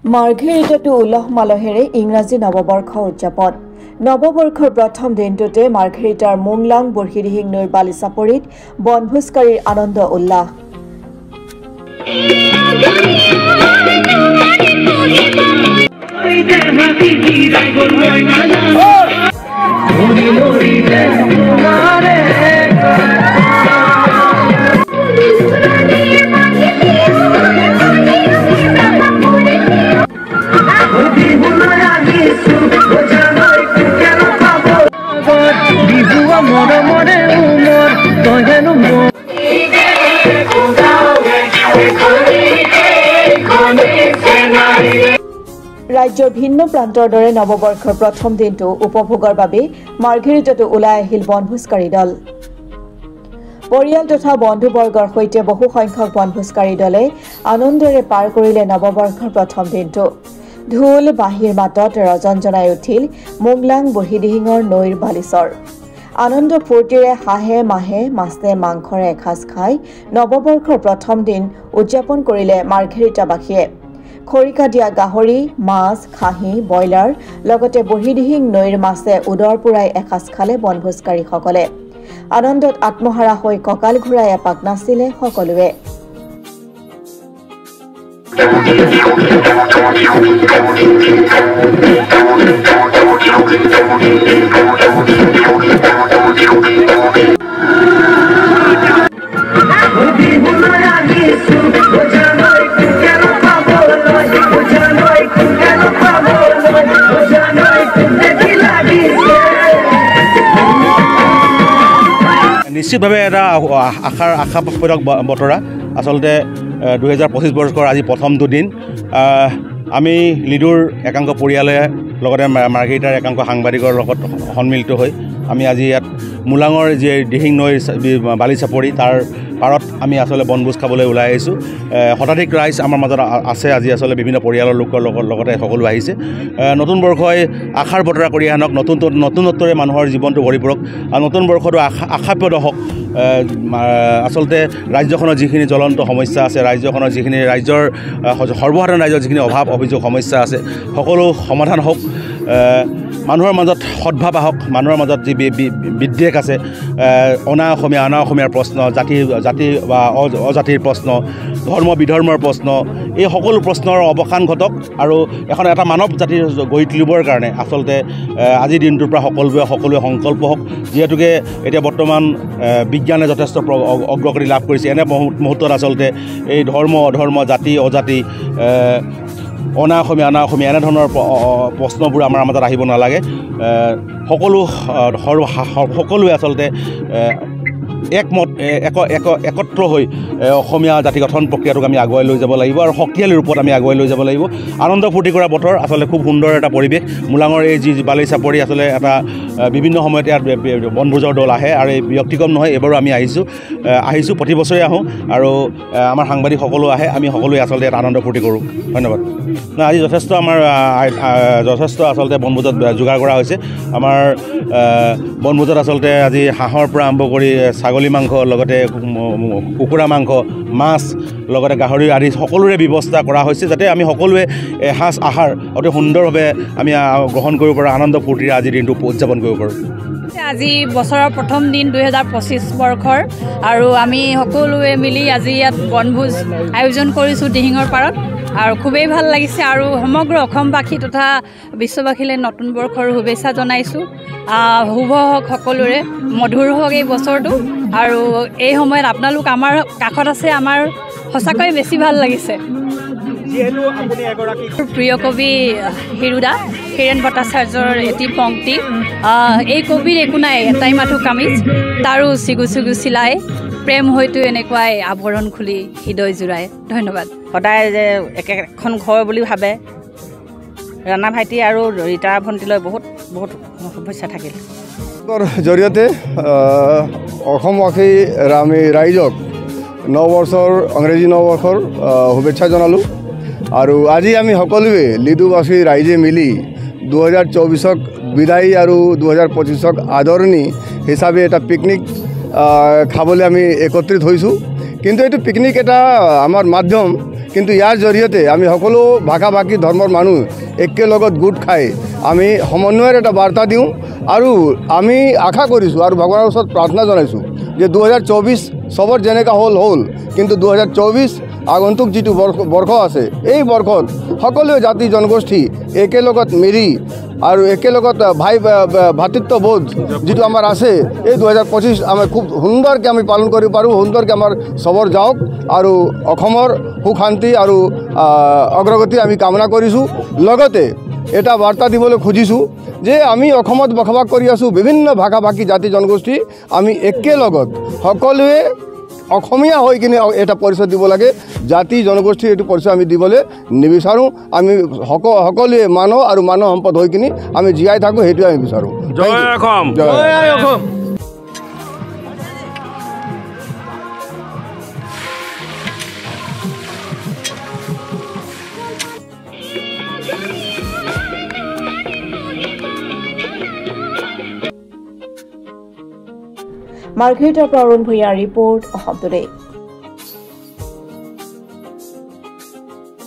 মাৰ্ঘেৰিটাটো উলহ মালহেৰে ইংৰাজী নৱবৰ্ষ উদযাপন। নৱবৰ্ষৰ প্ৰথম দিনটোতে মাৰ্ঘেৰিটাৰ মুংলাং বুঢ়ীদিহিং নৈৰ বালিচাপৰিত বনভোজকাৰীৰ আনন্দ উল্লাস। ৰাজ্যৰ ভিন্ন প্ৰান্তৰ দৰে নৱবৰ্ষৰ প্ৰথম দিনটো উপভোগৰ বাবে মাৰ্ঘেৰিটাতো ওলাই আহিল বনভোজকাৰী দল। পৰিয়াল তথা বন্ধুবৰ্গৰ সৈতে বহু সংখ্যক বনভোজকাৰী দলে আনন্দেৰে পাৰ কৰিলে নৱবৰ্ষৰ প্ৰথম দিনটো। ঢোল বাঁহীৰ মাতত ৰজনজনাই উঠিল মুংলাং বুঢ়ীদিহিঙৰ নৈৰ বালিচৰ। আনন্দ ফূৰ্তিৰে হাঁহে মাহে মাছে মাংসৰে এসাঁজ খাই নৱবৰ্ষৰ প্ৰথম দিন উদযাপন কৰিলে মাৰ্ঘেৰিটাবাসীয়ে। খৰিকা দিয়া গাহৰি, মাছ, খাহী, ব্ৰইলাৰ লগতে বুঢ়ীদিহিং নৈৰ মাছে উদৰ পুৰাই এসাঁজ খালে বনভোজকাৰীসকলে। আনন্দত আত্মহাৰা হৈ কঁকাল ঘূৰাই এপাক নাচিলে সকলোৱে। নিশ্চিতভাৱে এটা আশাপ্ৰদক বতৰা। আচলতে 2025 বৰ্ষৰ আজি প্ৰথম দুদিন আমি লিডুৰ একাংশ পৰিয়ালে লগতে মাৰ্ঘেৰিটাৰ একাংশ সাংবাদিকৰ লগত সন্মিলিত হৈ আমি আজি ইয়াত মুলাঙৰ যি দিহিং নৈৰ বালিচাপৰি তাৰ পাৰত আমি আচলতে বনভোজ খাবলৈ ওলাই আহিছোঁ। শতাধিক ৰাইজ আমাৰ মাজত আছে। আজি আচলতে বিভিন্ন পৰিয়ালৰ লোকৰ লগতে সকলো আহিছে। নতুন বৰ্ষই আশাৰ বতৰা কৰি আনক, নতুনত্বৰে মানুহৰ জীৱনটো ভৰি পৰক আৰু নতুন বৰ্ষটো আশাপ্ৰদ হওক। আচলতে ৰাজ্যখনৰ যিখিনি জ্বলন্ত সমস্যা আছে, ৰাজ্যৰ সৰ্বসাধাৰণ ৰাইজৰ যিখিনি অভাৱ অভিযোগ সমস্যা আছে সকলো সমাধান হওক। মানুহৰ মাজত সদ্ভাৱ আহক। মানুহৰ মাজত যি বিদ্বেষ আছে, অনা অসমীয়াৰ প্ৰশ্ন, জাতি বা অজাতিৰ প্ৰশ্ন, ধৰ্ম বিধৰ্মৰ প্ৰশ্ন, এই সকলো প্ৰশ্নৰ অৱসান ঘটক আৰু এটা মানৱ জাতি গঢ়ি তুলিবৰ কাৰণে আচলতে আজিৰ দিনটোৰ পৰা সকলোৱে সংকল্প হওক। যিহেতুকে এতিয়া বৰ্তমান বিজ্ঞানে যথেষ্ট অগ্ৰগতি লাভ কৰিছে। এনে মুহূৰ্তত আচলতে এই ধৰ্ম অধৰ্ম, জাতি অজাতি, অনা অসমীয়া এনেধৰণৰ প্ৰশ্নবোৰ আমাৰ মাজত আহিব নালাগে। সকলোৱে আচলতে একত্ৰ হৈ অসমীয়া জাতি গঠন প্ৰক্ৰিয়াটোক আমি আগুৱাই লৈ যাব লাগিব আৰু শক্তিশালী ৰূপত আমি আগুৱাই লৈ যাব লাগিব। আনন্দ ফূৰ্তি কৰা বতৰ, আচলতে খুব সুন্দৰ এটা পৰিৱেশ। মুলাঙৰ এই যি বালিচাপৰি আচলতে এটা বিভিন্ন সময়ত ইয়াত বনভোজৰ দল আহে আৰু এই ব্যক্তিক্ৰম নহয়, এইবাৰো আমি আহিছোঁ প্ৰতি বছৰে আহোঁ আৰু আমাৰ সাংবাদিক সকলো আহে। আমি সকলোৱে আচলতে এটা আনন্দ ফূৰ্তি কৰোঁ। ধন্যবাদ। আজি যথেষ্ট আচলতে বনভোজত যোগাৰ কৰা হৈছে। আমাৰ বনভোজত আচলতে আজি হাঁহৰ পৰা আৰম্ভ কৰি ছাগলী মাংস, লগতে কুকুৰা মাংস, মাছ, লগতে গাহৰি আদি সকলোৰে ব্যৱস্থা কৰা হৈছে যাতে আমি সকলোৱে এসাঁজ আহাৰ অতি সুন্দৰভাৱে আমি গ্ৰহণ কৰিব পাৰোঁ, আনন্দ ফূৰ্তিৰে আজিৰ দিনটো উদযাপন কৰিব পাৰোঁ। আজি বছৰৰ প্ৰথম দিন 2025 বৰ্ষৰ আৰু আমি সকলোৱে মিলি আজি ইয়াত বনভোজ আয়োজন কৰিছোঁ দিহিঙৰ পাৰত আৰু খুবেই ভাল লাগিছে আৰু সমগ্ৰ অসমবাসী তথা বিশ্ববাসীলৈ নতুন বৰ্ষৰ শুভেচ্ছা জনাইছোঁ। শুভ হওক সকলোৰে, মধুৰ হওক এই বছৰটো আৰু এই সময়ত আপোনালোক আমাৰ কাষত আছে, আমাৰ সঁচাকৈ বেছি ভাল লাগিছে। প্ৰিয় কবি হীৰেণ ভট্টাচাৰ্যৰ এটি পংক্তি, এই কবিৰ একো নাই এটাই মাথো কামিজ, তাৰো চিগু চিগু চিলাই, প্ৰেম হয়তো এনেকুৱাই আৱৰণ খুলি হৃদয় জোৰাই। ধন্যবাদ। সদায় যে একেখন ঘৰ বুলি ভাবে, ৰাণা ভাইটি আৰু ৰীতা ভণ্টিলৈ বহুত বহুত শুভেচ্ছা থাকিল। জৰিয়তে অসমবাসী আমি ৰাইজক ইংৰাজী নৱবৰ্ষৰ শুভেচ্ছা জনালোঁ আৰু আজি আমি সকলোৱে লিডুবাসী ৰাইজে মিলি 2024ক বিদায়ী আৰু 2025ক আদৰণি হিচাপে এটা পিকনিক খাবলৈ আমি একত্ৰিত হৈছোঁ। কিন্তু এইটো পিকনিক এটা আমাৰ মাধ্যম, কিন্তু ইয়াৰ জৰিয়তে আমি সকলো ভাষা ভাষী ধৰ্মৰ মানুহ একেলগত গোট খাই আমি সমন্বয়ৰ এটা বাৰ্তা দিওঁ আৰু আমি আশা কৰিছোঁ আৰু ভগৱানৰ ওচৰত প্ৰাৰ্থনা জনাইছোঁ যে 2024 চবৰ যেনেকৈ হ'ল কিন্তু 2024 আগন্তুক যিটো বৰ্ষ আছে এই বৰ্ষত সকলো জাতি জনগোষ্ঠী একেলগত মিলি আৰু একেলগত ভাতৃত্ববোধ যিটো আমাৰ আছে এই 2025 আমি খুব সুন্দৰকৈ আমি পালন কৰিব পাৰোঁ সুন্দৰকৈ আমাৰ চবৰ যাওক আৰু অসমৰ সুখ শান্তি আৰু অগ্ৰগতি আমি কামনা কৰিছোঁ লগতে এটা বাৰ্তা দিবলৈ খুজিছোঁ যে আমি অসমত বসবাস কৰি আছোঁ বিভিন্ন ভাষা ভাষী জাতি জনগোষ্ঠী আমি একেলগত সকলোৱে অসমীয়া হৈ কিনে এটা পৰিচয় দিব লাগে জাতি জনগোষ্ঠীৰ এইটো পৰিচয় আমি দিবলৈ নিবিচাৰোঁ আমি সকলোৱে মানৱ আৰু মানৱ সম্পদ হৈ কিনে আমি জীয়াই থাকোঁ সেইটোৱে আমি বিচাৰোঁ জয় অসম জয় অসম মাৰ্ঘেৰিটাৰ পৰা অৰুণ ভূঞাৰ ৰিপৰ্ট অসম টুডে।